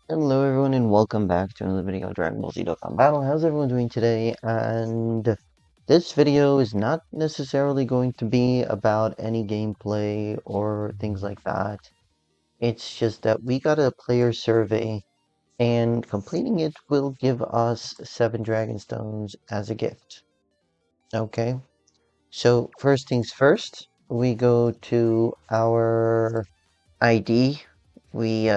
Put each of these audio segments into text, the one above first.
Hello everyone and welcome back to another video of Dragon Ball Z Dokkan Battle. How's everyone doing today? And this video is not necessarily going to be about any gameplay or things like that. It's just that we got a player survey and completing it will give us 7 Dragon Stones as a gift. Okay, so first things first, we go to our ID. We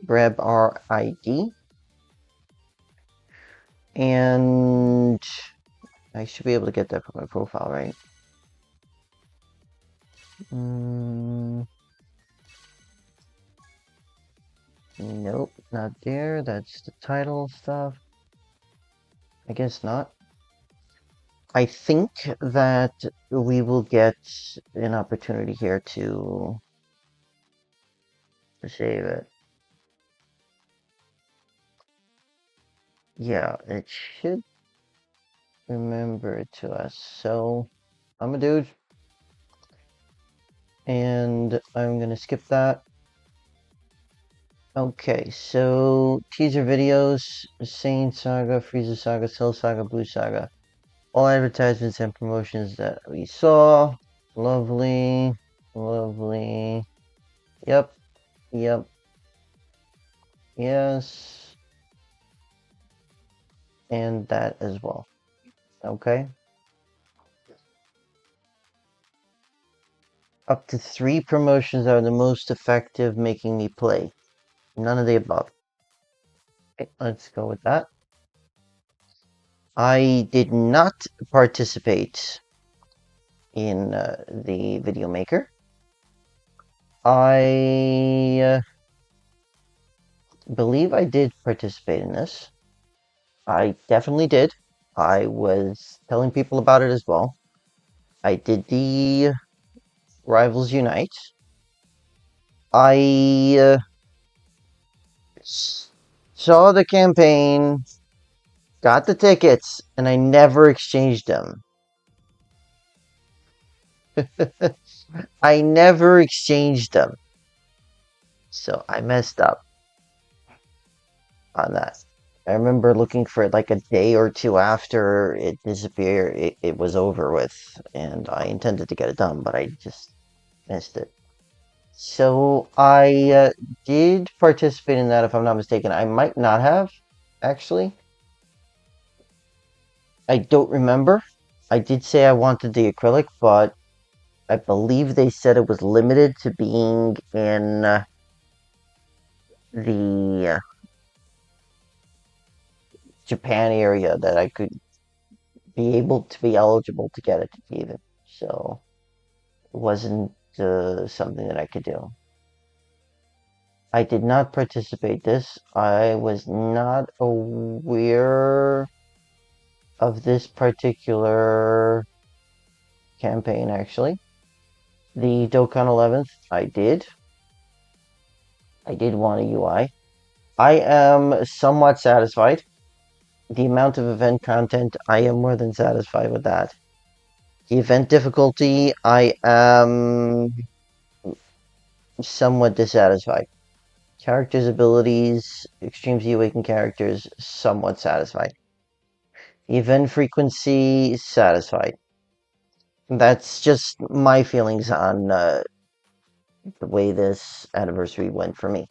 grab our ID. And I should be able to get that from my profile, right? Nope, not there. That's the title stuff. I guess not. I think that we will get an opportunity here to save it. Yeah, it should remember it to us. So, I'm a dude. And I'm gonna skip that. Okay, so teaser videos, Saint Saga, Frieza Saga, Cell Saga, Blue Saga. All advertisements and promotions that we saw. Lovely, lovely. Yep, yep, yes. And that as well. Okay. Up to 3 promotions are the most effective making me play. None of the above. Okay, let's go with that. I did not participate in the video maker. I believe I did participate in this. I definitely did. I was telling people about it as well. I did the Rivals Unite. I saw the campaign, got the tickets, and I never exchanged them. I never exchanged them. So I messed up on that. I remember looking for it like a day or two after it disappeared. It was over with, and I intended to get it done, but I just missed it. So I did participate in that, if I'm not mistaken. I might not have, actually. I don't remember. I did say I wanted the acrylic, but I believe they said it was limited to being in the Japan area that I could be able to be eligible to get it even. So it wasn't something that I could do. I did not participate this. I was not aware of this particular campaign, actually. The Dokkan 11th, I did. I did want a UI. I am somewhat satisfied. The amount of event content, I am more than satisfied with that. The event difficulty, I am somewhat dissatisfied. Characters' abilities, Extreme Z Awakened characters, somewhat satisfied. The event frequency, satisfied. That's just my feelings on the way this anniversary went for me.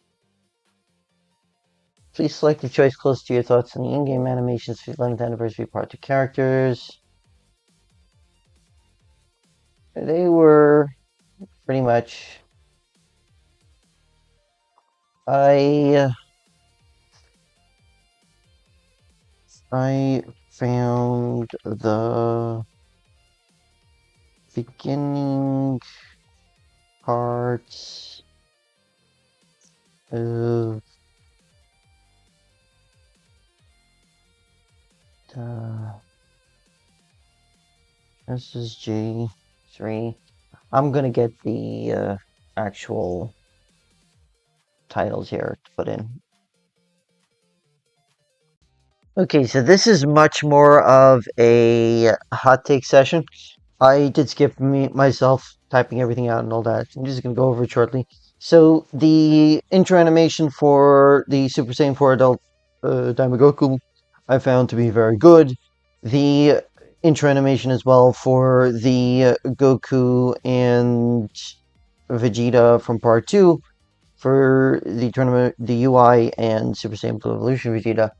Please select a choice close to your thoughts on the in-game animations for the 11th anniversary part 2 characters. They were pretty much... I found the beginning parts of the SSG3. I'm gonna get the actual titles here to put in. Okay, so this is much more of a hot take session. I did skip myself typing everything out and all that. I'm just gonna go over it shortly. So the intro animation for the Super Saiyan 4 Adult Goku I found to be very good. The intro animation as well for the Goku and Vegeta from Part 2 for the tournament, the UI and Super Saiyan Blue Evolution Vegeta,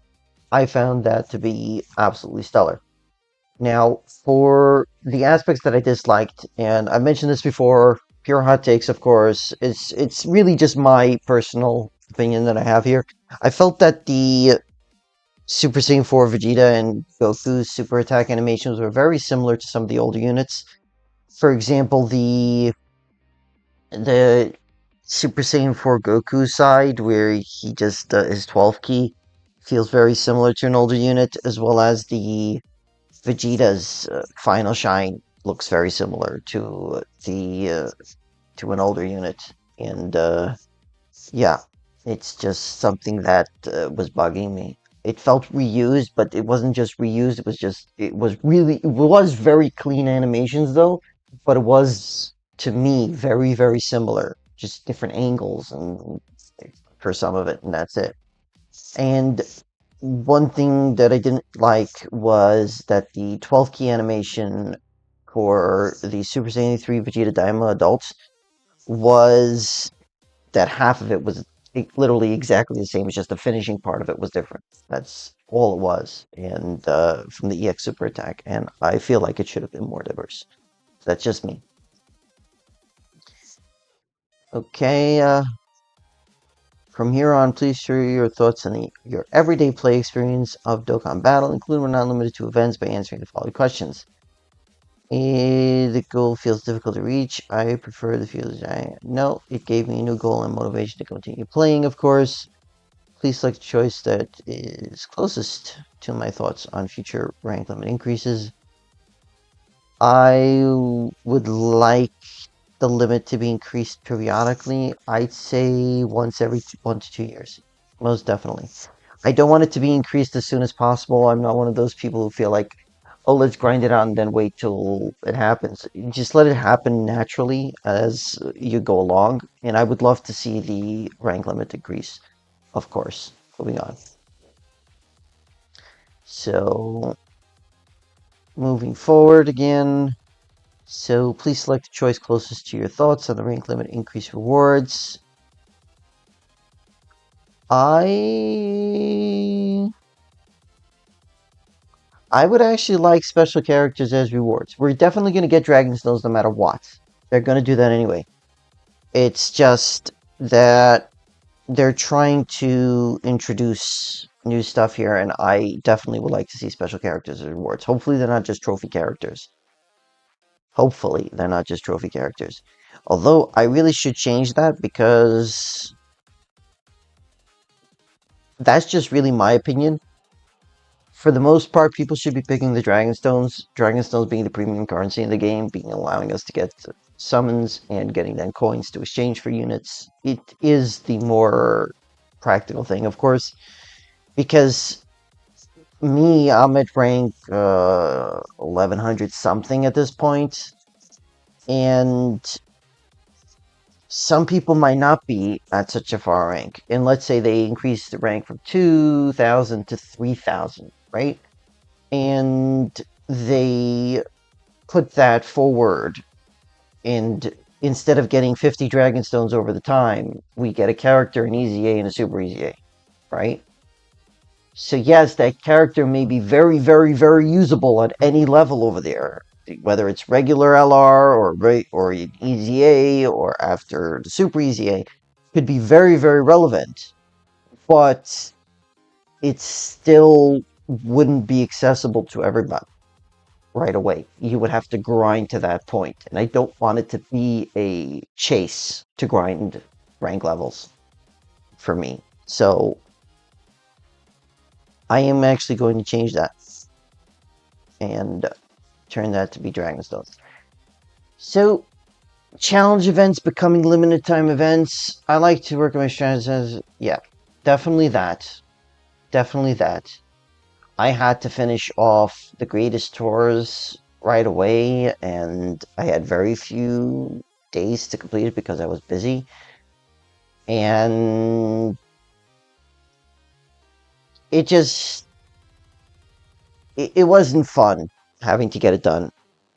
I found that to be absolutely stellar. Now, for the aspects that I disliked, and I've mentioned this before, pure hot takes, of course, it's really just my personal opinion that I have here. I felt that the Super Saiyan 4 Vegeta and Goku's super attack animations were very similar to some of the older units. For example, the Super Saiyan 4 Goku side, where he just his 12 key feels very similar to an older unit, as well as the Vegeta's final shine looks very similar the to an older unit, and yeah, it's just something that was bugging me. It felt reused, but it wasn't just reused. It was very clean animations though, but it was to me very similar, just different angles and for some of it, and that's it. And one thing that I didn't like was that the 12 key animation for the Super Saiyan 3 Vegeta Daima adults was that half of it was literally exactly the same. It's just the finishing part of it was different. That's all it was. And from the EX Super Attack, and I feel like it should have been more diverse. That's just me. Okay, from here on, please share your thoughts on your everyday play experience of Dokkan Battle, including but not limited to events, by answering the following questions. The goal feels difficult to reach. I prefer the feels. No, it gave me a new goal and motivation to continue playing, of course. Please select a choice that is closest to my thoughts on future rank limit increases. I would like the limit to be increased periodically. I'd say once every 1 to 2 years. Most definitely. I don't want it to be increased as soon as possible. I'm not one of those people who feel like, oh, let's grind it out and then wait till it happens. Just let it happen naturally as you go along. And I would love to see the rank limit decrease, of course. Moving on. So, moving forward again. So, please select the choice closest to your thoughts on the rank limit increase rewards. I would actually like special characters as rewards. We're definitely going to get Dragon Stones no matter what. They're going to do that anyway. It's just that they're trying to introduce new stuff here, and I definitely would like to see special characters as rewards. Hopefully they're not just trophy characters. Hopefully they're not just trophy characters. Although, I really should change that because that's just really my opinion. For the most part, people should be picking the Dragon Stones. Dragon Stones being the premium currency in the game, being allowing us to get summons and getting then coins to exchange for units. It is the more practical thing, of course, because I'm at rank 1100 something at this point, and some people might not be at such a far rank. And let's say they increase the rank from 2000 to 3000, right? And they put that forward, and instead of getting 50 Dragon Stones over the time, we get a character, an Easy A, and a Super Easy A, right? So yes, that character may be very usable at any level over there, whether it's regular LR or an Easy A or after the Super Easy A, could be very relevant, but it still wouldn't be accessible to everybody right away. You would have to grind to that point, and I don't want it to be a chase to grind rank levels for me. So I am actually going to change that and turn that to be Dragonstone. So, challenge events becoming limited time events. I like to work on my strategies. Yeah, definitely that. Definitely that. I had to finish off the greatest tours right away, and I had very few days to complete it because I was busy. And it just it wasn't fun having to get it done,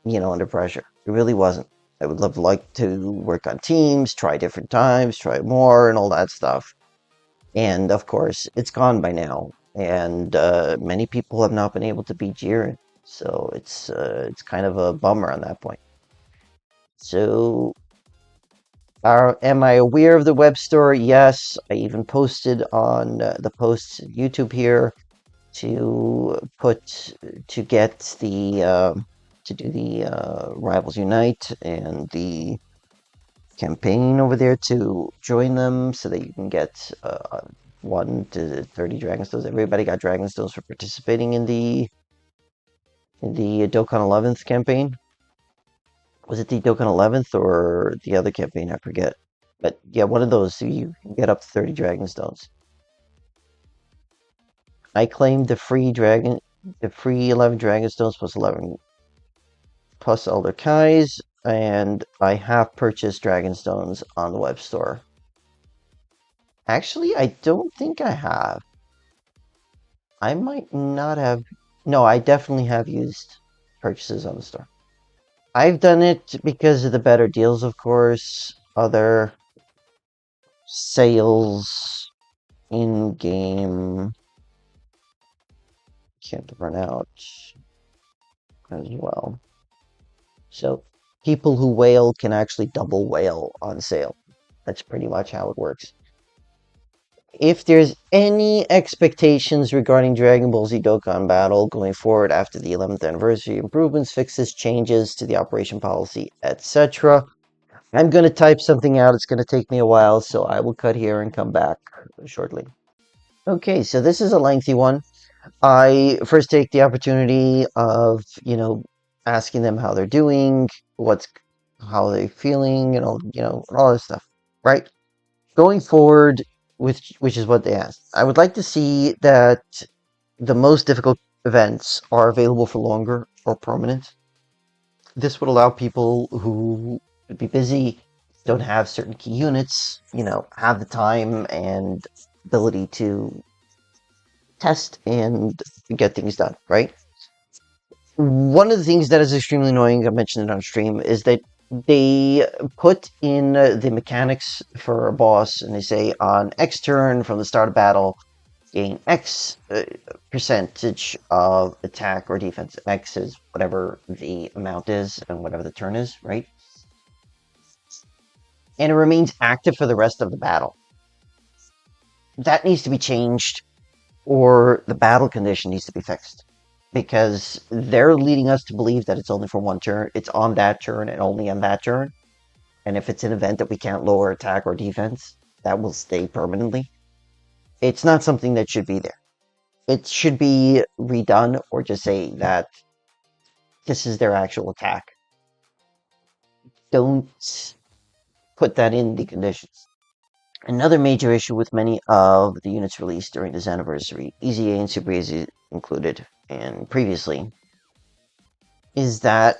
under pressure. It really wasn't. I would love like to work on teams, try different times, try more, and all that stuff. And of course, it's gone by now, and many people have not been able to beat Jiren, so it's kind of a bummer on that point. So, am I aware of the web store? Yes, I even posted on the posts on YouTube here to put to get the to do the Rivals Unite and the campaign over there to join them so that you can get 1 to 30 Dragon Stones. Everybody got Dragon Stones for participating in the Dokkan 11th campaign. Was it the Dokkan 11th or the other campaign? I forget. But yeah, one of those, so you can get up to 30 Dragon Stones. I claimed the free 11 Dragon Stones plus 11 plus Elder Kais, and I have purchased Dragon Stones on the web store. Actually, I don't think I have. I might not have. No, I definitely have used purchases on the store. I've done it because of the better deals, of course. Other sales in game can't run out as well. So people who whale can actually double whale on sale. That's pretty much how it works. If there's any expectations regarding Dragon Ball Z Dokkan Battle going forward after the 11th anniversary, improvements, fixes, changes to the operation policy, etc., I'm going to type something out. It's going to take me a while, so I will cut here and come back shortly. Okay, so this is a lengthy one. I first take the opportunity of, asking them how they're doing, how they're feeling, and all this stuff, right? Going forward, which is what they asked. I would like to see that the most difficult events are available for longer or permanent. This would allow people who would be busy, don't have certain key units, have the time and ability to test and get things done, right? One of the things that is extremely annoying, I mentioned it on stream, is that they put in the mechanics for a boss, and they say on X turn from the start of battle, gain X percentage of attack or defense. X is whatever the amount is and whatever the turn is, right? And it remains active for the rest of the battle. That needs to be changed, or the battle condition needs to be fixed. Because they're leading us to believe that it's only for one turn. It's on that turn and only on that turn. And if it's an event that we can't lower attack or defense, that will stay permanently. It's not something that should be there. It should be redone, or just say that this is their actual attack. Don't put that in the conditions. Another major issue with many of the units released during this anniversary, Easy A and Super Easy included, and previously, is that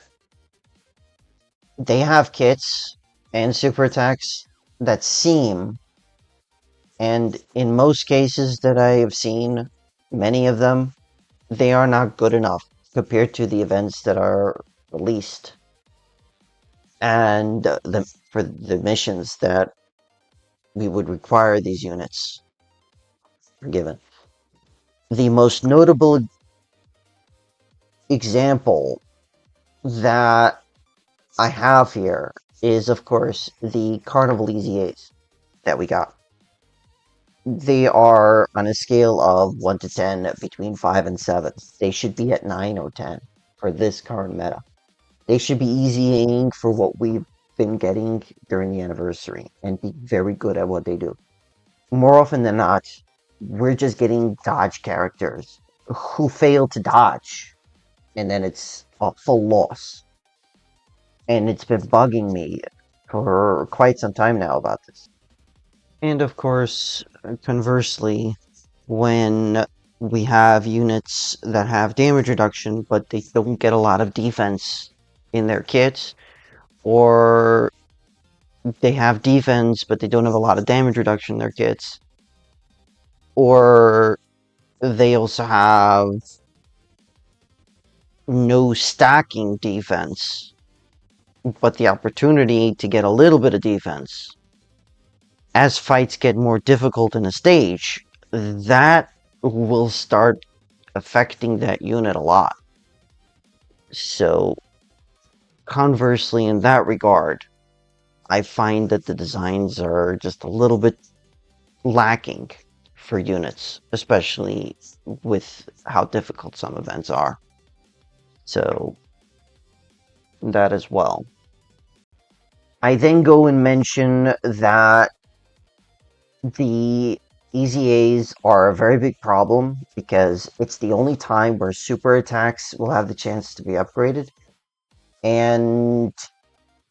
they have kits and super attacks that seem, and in most cases that I have seen, many of them, they are not good enough compared to the events that are released and for the missions that we would require these units given. The most notable example that I have here is, of course, the Carnival Easy A's that we got. They are on a scale of 1 to 10 between 5 and 7. They should be at 9 or 10 for this current meta. They should be easying for what we've been getting during the anniversary and be very good at what they do. More often than not, we're just getting dodge characters who fail to dodge, and then it's a full loss. And it's been bugging me for quite some time now about this. And of course, conversely, when we have units that have damage reduction, but they don't get a lot of defense in their kits, or they have defense, but they don't have a lot of damage reduction in their kits. Or they also have no stacking defense, but the opportunity to get a little bit of defense. As fights get more difficult in a stage, that will start affecting that unit a lot. So, conversely, in that regard, I find that the designs are just a little bit lacking for units, especially with how difficult some events are. So, that as well. I then go and mention that the EZAs are a very big problem because it's the only time where super attacks will have the chance to be upgraded. And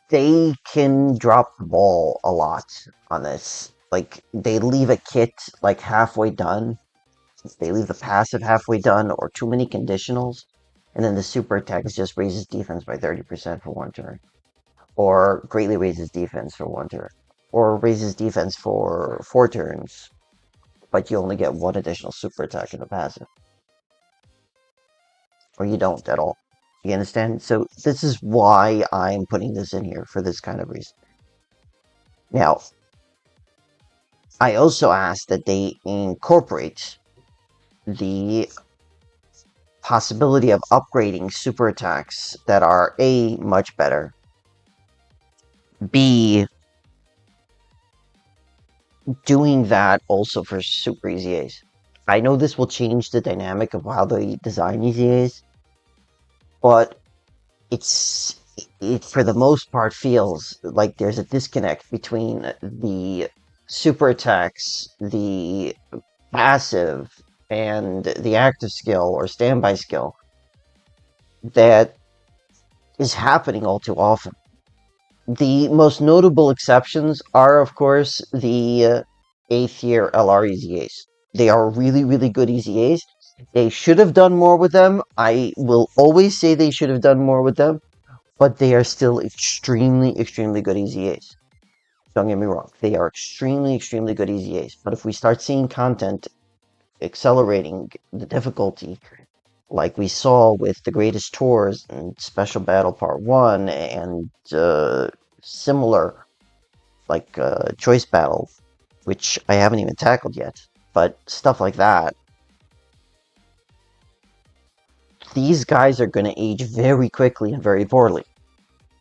they can drop the ball a lot on this. Like, they leave a kit like halfway done. They leave the passive halfway done or too many conditionals. And then the super attacks just raises defense by 30% for one turn. Or greatly raises defense for one turn. Or raises defense for 4 turns. But you only get one additional super attack in the passive. Or you don't at all. You understand? So this is why I'm putting this in here, for this kind of reason. Now, I also ask that they incorporate the possibility of upgrading super attacks that are A, much better, B, doing that also for super EZAs. I know this will change the dynamic of how they design EZAs, but it for the most part feels like there's a disconnect between the super attacks, the passive, and the active skill or standby skill that is happening all too often. The most notable exceptions are, of course, the 8th year LR EZAs. They are really, really good EZAs. They should have done more with them. I will always say they should have done more with them, but they are still extremely, extremely good EZAs. Don't get me wrong. They are extremely, extremely good EZAs. But if we start seeing content accelerating the difficulty, like we saw with the Greatest Tours and Special Battle Part 1 and similar, like Choice Battle, which I haven't even tackled yet, but stuff like that, these guys are going to age very quickly and very poorly.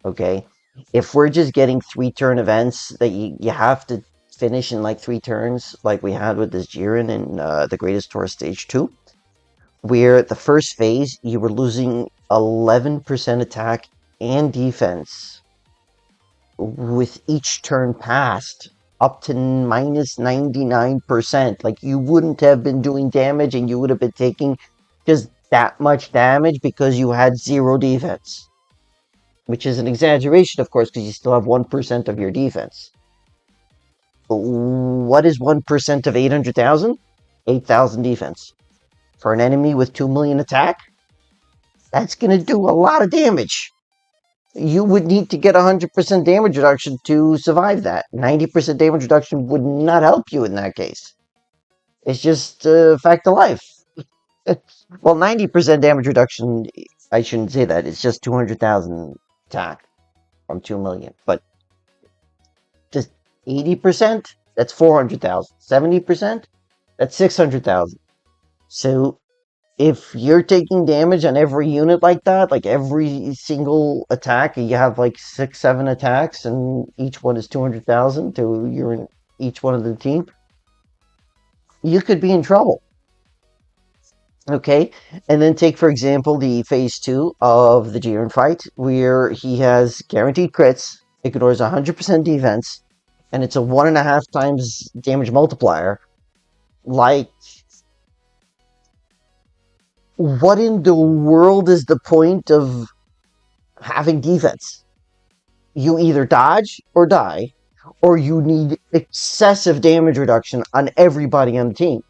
Okay? If we're just getting 3-turn events that you have to finish in like 3 turns, like we had with this Jiren in the Greatest Tour Stage 2, where the first phase you were losing 11% attack and defense with each turn passed up to minus 99%. Like, you wouldn't have been doing damage and you would have been taking just that much damage because you had 0 defense. Which is an exaggeration, of course, because you still have 1% of your defense. But what is 1% of 800,000? 8,000 defense. For an enemy with 2 million attack, that's going to do a lot of damage. You would need to get 100% damage reduction to survive that. 90% damage reduction would not help you in that case. It's just a fact of life. Well, 90% damage reduction, I shouldn't say that. It's just 200,000 attack from 2 million. But just 80%, that's 400,000. 70%, that's 600,000. So if you're taking damage on every unit like that, like every single attack, you have like 6, 7 attacks, and each one is 200,000 to you're in each one of the team, you could be in trouble. Okay, and then take, for example, the phase 2 of the Jiren fight, where he has guaranteed crits, ignores 100% defense, and it's a 1.5 times damage multiplier. Like, what in the world is the point of having defense? You either dodge or die, or you need excessive damage reduction on everybody on the team.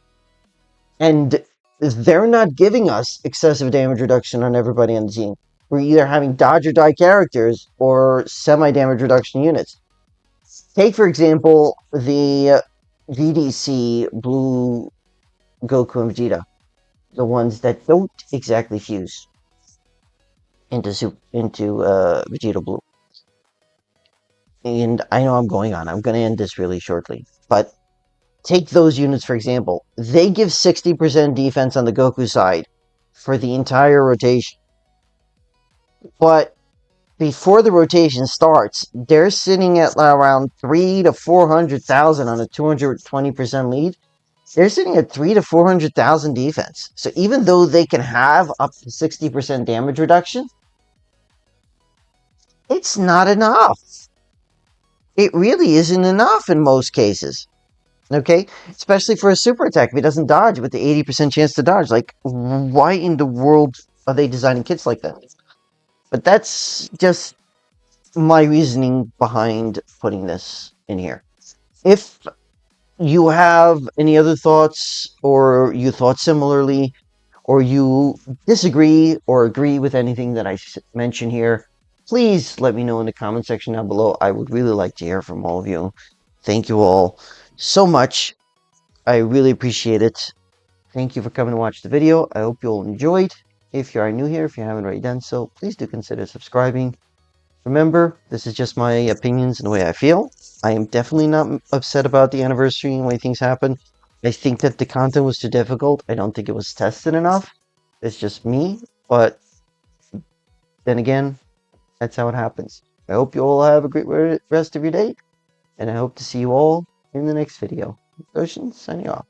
And they're not giving us excessive damage reduction on everybody on the team. We're either having dodge or die characters or semi-damage reduction units. Take, for example, the VDC Blue Goku and Vegeta, the ones that don't exactly fuse into Vegeta Blue. And I know I'm going on. I'm going to end this really shortly. But take those units, for example. They give 60% defense on the Goku side for the entire rotation. But before the rotation starts, they're sitting at around 3 to 400,000 on a 220% lead. They're sitting at 3 to 400,000 defense. So even though they can have up to 60% damage reduction, it's not enough. It really isn't enough in most cases. Okay? Especially for a super attack. If it doesn't dodge with the 80% chance to dodge. Like, why in the world are they designing kits like that? But that's just my reasoning behind putting this in here. If you have any other thoughts, or you thought similarly, or you disagree or agree with anything that I mention here, please let me know in the comment section down below. I would really like to hear from all of you. Thank you all so much. I really appreciate it. Thank you for coming to watch the video. I hope you all enjoyed. If you are new here, if you haven't already done so, please do consider subscribing. Remember, this is just my opinions and the way I feel. I am definitely not upset about the anniversary and the way things happen. I think that the content was too difficult. I don't think it was tested enough. It's just me, but then again, that's how it happens. I hope you all have a great rest of your day, and I hope to see you all in the next video. Ocean, signing off.